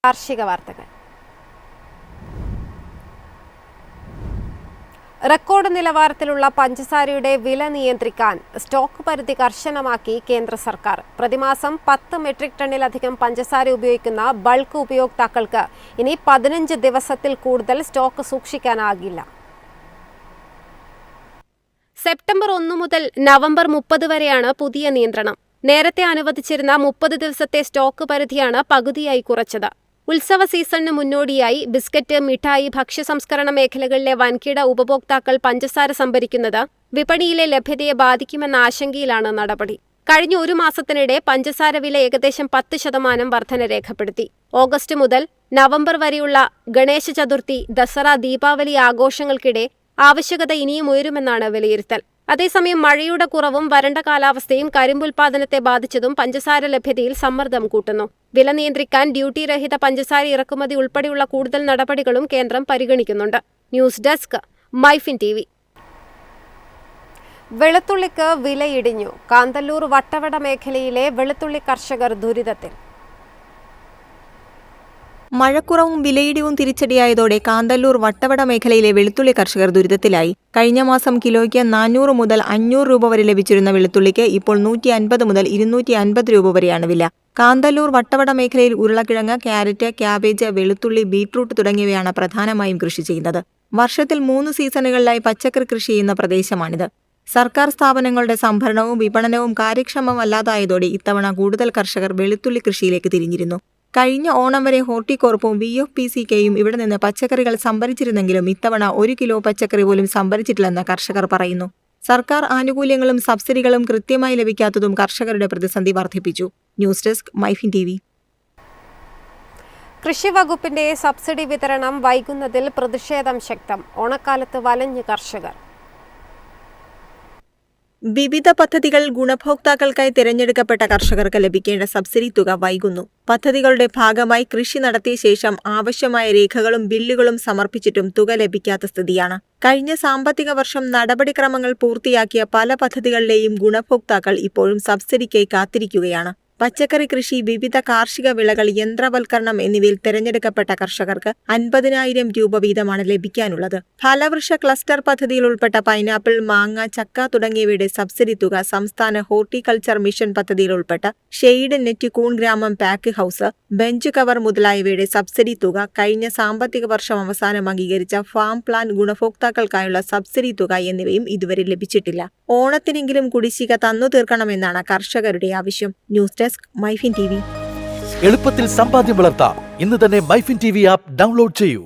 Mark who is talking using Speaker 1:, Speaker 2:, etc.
Speaker 1: കാർഷിക വാർത്തകൾ. റെക്കോർഡ് നിലവാരത്തിലുള്ള പഞ്ചസാരയുടെ വില നിയന്ത്രിക്കാൻ സ്റ്റോക്ക് പരിധി കർശനമാക്കി കേന്ദ്ര സർക്കാർ. പ്രതിമാസം 10 മെട്രിക് ടണ്ണിലധികം പഞ്ചസാര ഉപയോഗിക്കുന്ന ബൾക്ക് ഉപയോക്താക്കൾക്ക് ഇനി 15 ദിവസത്തിൽ കൂടുതൽ സ്റ്റോക്ക് സൂക്ഷിക്കാനാകില്ല. സെപ്റ്റംബർ 1 മുതൽ നവംബർ 30 വരെയാണ് പുതിയ നിയന്ത്രണം. നേരത്തെ അനുവദിച്ചിരുന്ന 30 ദിവസത്തെ സ്റ്റോക്ക് പരിധിയാണ് പകുതിയായി കുറച്ചത്. ഉത്സവ സീസണിന് മുന്നോടിയായി ബിസ്ക്കറ്റ്, മിഠായി, ഭക്ഷ്യസംസ്കരണ മേഖലകളിലെ വൻകിട ഉപഭോക്താക്കൾ പഞ്ചസാര സംഭരിക്കുന്നത് വിപണിയിലെ ലഭ്യതയെ ബാധിക്കുമെന്ന ആശങ്കയിലാണ് നടപടി. കഴിഞ്ഞ ഒരു മാസത്തിനിടെ പഞ്ചസാര വില ഏകദേശം 10% വർധന രേഖപ്പെടുത്തി. ഓഗസ്റ്റ് മുതൽ നവംബർ വരെയുള്ള ഗണേശ ചതുർത്ഥി, ദസറ, ദീപാവലി ആഘോഷങ്ങൾക്കിടെ ആവശ്യകത ഇനിയും ഉയരുമെന്നാണ് വിലയിരുത്തൽ. അതേസമയം മഴയുടെ കുറവും വരണ്ട കാലാവസ്ഥയും കരിമ്പുൽപാദനത്തെ ബാധിച്ചതും പഞ്ചസാര ലഭ്യതയിൽ സമ്മർദ്ദം കൂട്ടുന്നു. വില നിയന്ത്രിക്കാൻ ഡ്യൂട്ടി രഹിത പഞ്ചസാര ഇറക്കുമതി ഉൾപ്പെടെയുള്ള കൂടുതൽ നടപടികളും കേന്ദ്രം പരിഗണിക്കുന്നുണ്ട്. News desk, Myfin TV. വെളുത്തുള്ളിക്ക് വിലയിടിഞ്ഞു. കാന്തല്ലൂർ വട്ടവട മേഖലയിലെ വെളുത്തുള്ളി കർഷകർ ദുരിതത്തിൽ.
Speaker 2: മഴക്കുറവും വിലയിടിവും തിരിച്ചടിയായതോടെ കാന്തല്ലൂർ വട്ടവട മേഖലയിലെ വെളുത്തുള്ളി കർഷകർ ദുരിതത്തിലായി. കഴിഞ്ഞ മാസം കിലോയ്ക്ക് 400 മുതൽ 500 രൂപ വരെ ലഭിച്ചിരുന്ന വെളുത്തുള്ളിക്ക് ഇപ്പോൾ 150 മുതൽ 250 രൂപ വരെയാണ് വില. കാന്തല്ലൂർ വട്ടവട മേഖലയിൽ ഉരുളക്കിഴങ്ങ്, ക്യാരറ്റ്, ക്യാബേജ്, വെളുത്തുള്ളി, ബീട്രൂട്ട് തുടങ്ങിയവയാണ് പ്രധാനമായും കൃഷി ചെയ്യുന്നത്. വർഷത്തിൽ 3 സീസണുകളിലായി പച്ചക്കറി കൃഷി ചെയ്യുന്ന പ്രദേശമാണിത്. സർക്കാർ സ്ഥാപനങ്ങളുടെ സംഭരണവും വിപണനവും കാര്യക്ഷമമല്ലാതായതോടെ ഇത്തവണ കൂടുതൽ കർഷകർ വെളുത്തുള്ളി കൃഷിയിലേക്ക് തിരിഞ്ഞിരുന്നു. കഴിഞ്ഞ ഓണം വരെ ഹോർട്ടികോർപ്പും VFPCKയും ഇവിടെ നിന്ന് പച്ചക്കറികൾ സംഭരിച്ചിരുന്നെങ്കിലും ഇത്തവണ 1 കിലോ പച്ചക്കറി പോലും സംഭരിച്ചിട്ടില്ലെന്ന് കർഷകർ പറയുന്നു. സർക്കാർ ആനുകൂല്യങ്ങളും സബ്സിഡികളും കൃത്യമായി ലഭിക്കാത്തതും കർഷകരുടെ പ്രതിസന്ധി വർദ്ധിപ്പിച്ചു. News desk, Myfin TV.
Speaker 1: കൃഷി വകുപ്പിന്റെ സബ്സിഡി വിതരണം വൈകുന്നതിൽ പ്രതിഷേധം ശക്തം. ഓണക്കാലത്ത് വലഞ്ഞ് കർഷകർ.
Speaker 2: വിവിധ പദ്ധതികൾ ഗുണഭോക്താക്കൾക്കായി തിരഞ്ഞെടുക്കപ്പെട്ട കർഷകർക്ക് ലഭിക്കേണ്ട സബ്സിഡി തുക വൈകുന്നു. പദ്ധതികളുടെ ഭാഗമായി കൃഷി നടത്തിയ ശേഷം ആവശ്യമായ രേഖകളും ബില്ലുകളും സമർപ്പിച്ചിട്ടും തുക ലഭിക്കാത്ത സ്ഥിതിയാണ്. കഴിഞ്ഞ സാമ്പത്തിക വർഷം നടപടിക്രമങ്ങൾ പൂർത്തിയാക്കിയ പല പദ്ധതികളിലെയും ഗുണഭോക്താക്കൾ ഇപ്പോഴും സബ്സിഡിക്കായി കാത്തിരിക്കുകയാണ്. പച്ചക്കറി കൃഷി, വിവിധ കാർഷിക വിളകൾ, യന്ത്രവൽക്കരണം എന്നിവയിൽ തിരഞ്ഞെടുക്കപ്പെട്ട കർഷകർക്ക് 50,000 രൂപ വീതമാണ് ലഭിക്കാനുള്ളത്. ഫലവൃക്ഷ ക്ലസ്റ്റർ പദ്ധതിയിൽ ഉൾപ്പെട്ട പൈനാപ്പിൾ, മാങ്ങ, ചക്ക തുടങ്ങിയവയുടെ സബ്സിഡി തുക സംസ്ഥാന ഹോർട്ടിക്കൾച്ചർ മിഷൻ പദ്ധതിയിൽ ഉൾപ്പെട്ട ഷെയ്ഡ് നെറ്റ്, കൂൺ ഗ്രാമം പാക്ക് ഹൌസ്, ബെഞ്ച് കവർ മുതലായവയുടെ സബ്സിഡി തുക കഴിഞ്ഞ സാമ്പത്തിക വർഷം അവസാനം അംഗീകരിച്ച ഫാം പ്ലാൻ ഗുണഭോക്താക്കൾക്കായുള്ള സബ്സിഡി തുക എന്നിവയും ഇതുവരെ ലഭിച്ചിട്ടില്ല. ഓണത്തിനെങ്കിലും കുടിശ്ശിക തന്നു തീർക്കണമെന്നാണ് കർഷകരുടെ ആവശ്യം. News desk, Myfin TV.
Speaker 3: എളുപ്പത്തിൽ സമ്പാദ്യം വളർത്താം. ഇന്ന് തന്നെ മൈഫിൻ TV ആപ്പ് ഡൗൺലോഡ് ചെയ്യൂ.